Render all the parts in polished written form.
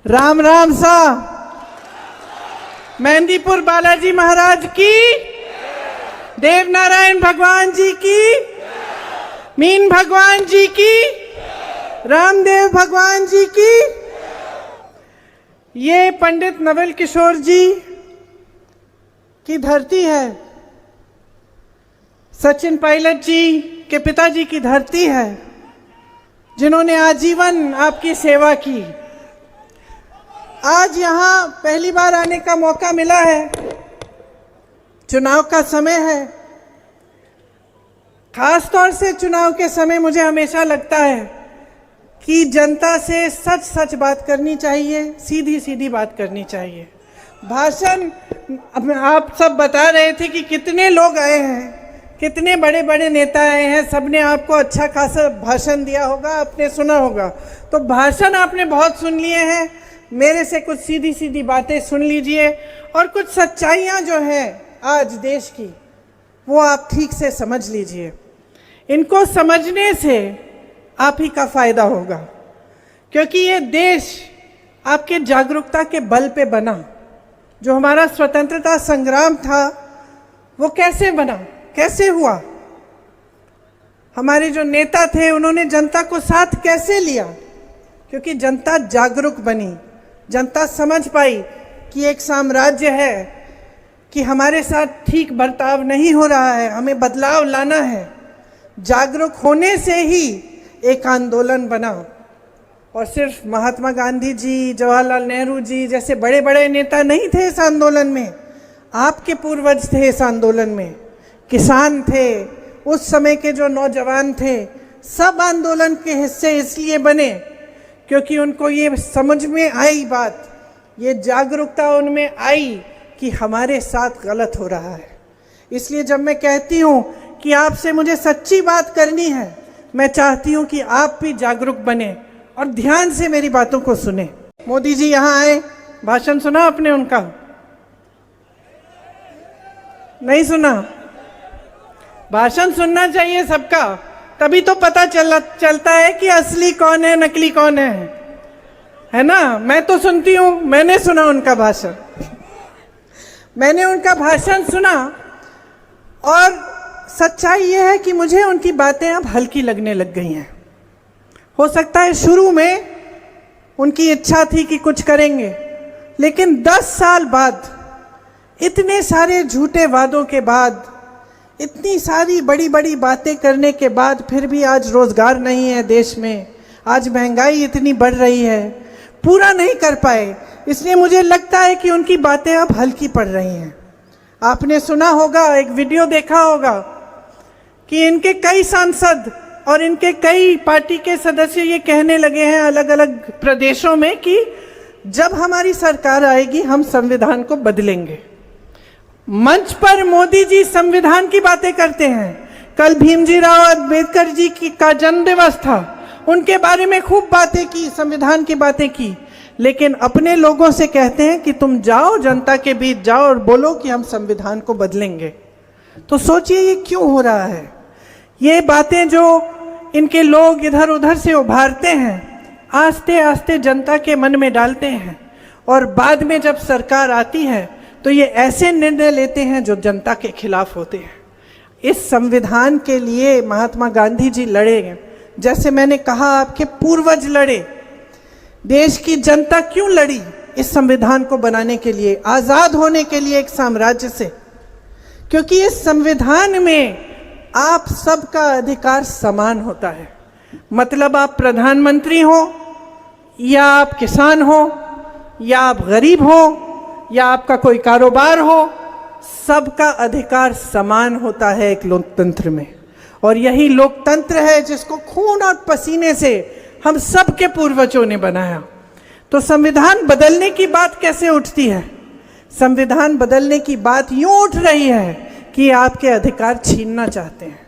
राम राम सा। मेहंदीपुर बालाजी महाराज की, देवनारायण भगवान जी की, मीन भगवान जी की, रामदेव भगवान जी की। ये पंडित नवल किशोर जी की धरती है, सचिन पायलट जी के पिताजी की धरती है, जिन्होंने आजीवन आपकी सेवा की। आज यहाँ पहली बार आने का मौका मिला है, चुनाव का समय है। खास तौर से चुनाव के समय मुझे हमेशा लगता है कि जनता से सच सच बात करनी चाहिए, सीधी सीधी बात करनी चाहिए। भाषण आप सब बता रहे थे कि कितने लोग आए हैं, कितने बड़े बड़े नेता आए हैं, सबने आपको अच्छा खासा भाषण दिया होगा, आपने सुना होगा। तो भाषण आपने बहुत सुन लिए हैं, मेरे से कुछ सीधी सीधी बातें सुन लीजिए और कुछ सच्चाइयाँ जो हैं आज देश की, वो आप ठीक से समझ लीजिए। इनको समझने से आप ही का फायदा होगा, क्योंकि ये देश आपके जागरूकता के बल पे बना। जो हमारा स्वतंत्रता संग्राम था वो कैसे बना, कैसे हुआ? हमारे जो नेता थे उन्होंने जनता को साथ कैसे लिया? क्योंकि जनता जागरूक बनी, जनता समझ पाई कि एक साम्राज्य है, कि हमारे साथ ठीक बर्ताव नहीं हो रहा है, हमें बदलाव लाना है। जागरूक होने से ही एक आंदोलन बना। और सिर्फ महात्मा गांधी जी, जवाहरलाल नेहरू जी जैसे बड़े बड़े नेता नहीं थे इस आंदोलन में, आपके पूर्वज थे इस आंदोलन में, किसान थे, उस समय के जो नौजवान थे, सब आंदोलन के हिस्से इसलिए बने क्योंकि उनको ये समझ में आई बात, ये जागरूकता उनमें आई कि हमारे साथ गलत हो रहा है। इसलिए जब मैं कहती हूँ कि आपसे मुझे सच्ची बात करनी है, मैं चाहती हूँ कि आप भी जागरूक बने और ध्यान से मेरी बातों को सुने। मोदी जी यहाँ आए, भाषण सुना आपने उनका? नहीं सुना? भाषण सुनना चाहिए सबका, तभी तो पता चलता है कि असली कौन है, नकली कौन है ना? मैं तो सुनती हूँ, मैंने सुना उनका भाषण, मैंने उनका भाषण सुना और सच्चाई ये है कि मुझे उनकी बातें अब हल्की लगने लग गई हैं। हो सकता है शुरू में उनकी इच्छा थी कि कुछ करेंगे, लेकिन 10 साल बाद, इतने सारे झूठे वादों के बाद, इतनी सारी बड़ी बड़ी बातें करने के बाद फिर भी आज रोजगार नहीं है देश में, आज महंगाई इतनी बढ़ रही है, पूरा नहीं कर पाए। इसलिए मुझे लगता है कि उनकी बातें अब हल्की पड़ रही हैं। आपने सुना होगा, एक वीडियो देखा होगा कि इनके कई सांसद और इनके कई पार्टी के सदस्य ये कहने लगे हैं अलग अलग प्रदेशों में कि जब हमारी सरकार आएगी हम संविधान को बदलेंगे। मंच पर मोदी जी संविधान की बातें करते हैं। कल भीमजीराव अंबेडकर जी का जन्म दिवस था, उनके बारे में खूब बातें की, संविधान की बातें की, लेकिन अपने लोगों से कहते हैं कि तुम जाओ, जनता के बीच जाओ और बोलो कि हम संविधान को बदलेंगे। तो सोचिए ये क्यों हो रहा है? ये बातें जो इनके लोग इधर उधर से उभारते हैं, आस्ते आस्ते जनता के मन में डालते हैं, और बाद में जब सरकार आती है तो ये ऐसे निर्णय लेते हैं जो जनता के खिलाफ होते हैं। इस संविधान के लिए महात्मा गांधी जी लड़े, जैसे मैंने कहा आपके पूर्वज लड़े। देश की जनता क्यों लड़ी इस संविधान को बनाने के लिए, आजाद होने के लिए एक साम्राज्य से? क्योंकि इस संविधान में आप सबका अधिकार समान होता है। मतलब आप प्रधानमंत्री हो या आप किसान हो या आप गरीब हो या आपका कोई कारोबार हो, सबका अधिकार समान होता है एक लोकतंत्र में। और यही लोकतंत्र है जिसको खून और पसीने से हम सब के पूर्वजों ने बनाया। तो संविधान बदलने की बात कैसे उठती है? संविधान बदलने की बात यूं उठ रही है कि आपके अधिकार छीनना चाहते हैं,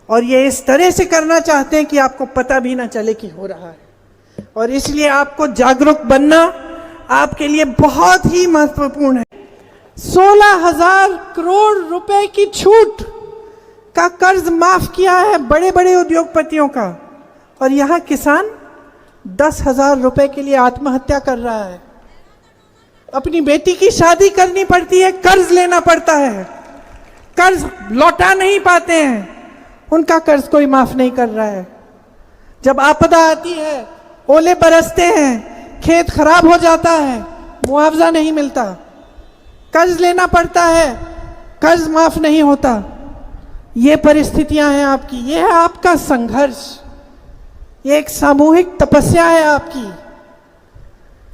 और ये इस तरह से करना चाहते हैं कि आपको पता भी ना चले कि हो रहा है। और इसलिए आपको जागरूक बनना आपके लिए बहुत ही महत्वपूर्ण है। 16,000 करोड़ रुपए की छूट का कर्ज माफ किया है बड़े बड़े उद्योगपतियों का, और यहाँ किसान 10,000 रुपए के लिए आत्महत्या कर रहा है। अपनी बेटी की शादी करनी पड़ती है, कर्ज लेना पड़ता है, कर्ज लौटा नहीं पाते हैं, उनका कर्ज कोई माफ नहीं कर रहा है। जब आपदा आती है, ओले बरसते हैं, खेत खराब हो जाता है, मुआवजा नहीं मिलता, कर्ज लेना पड़ता है, कर्ज माफ नहीं होता। ये परिस्थितियां हैं आपकी, ये है आपका संघर्ष, ये एक सामूहिक तपस्या है आपकी,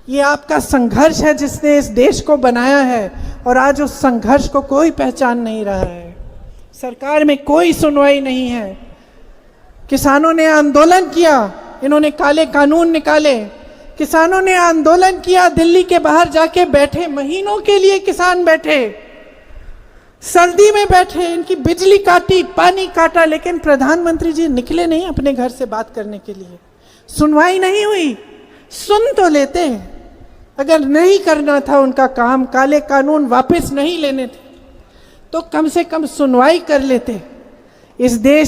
ये आपका संघर्ष है जिसने इस देश को बनाया है। और आज उस संघर्ष को कोई पहचान नहीं रहा है, सरकार में कोई सुनवाई नहीं है। किसानों ने आंदोलन किया, इन्होंने काले कानून निकाले, किसानों ने आंदोलन किया, दिल्ली के बाहर जाके बैठे, महीनों के लिए किसान बैठे, सर्दी में बैठे, इनकी बिजली काटी, पानी काटा, लेकिन प्रधानमंत्री जी निकले नहीं अपने घर से बात करने के लिए। सुनवाई नहीं हुई, सुन तो लेते, अगर नहीं करना था उनका काम, काले कानून वापस नहीं लेने थे, तो कम से कम सुनवाई कर लेते। इस देश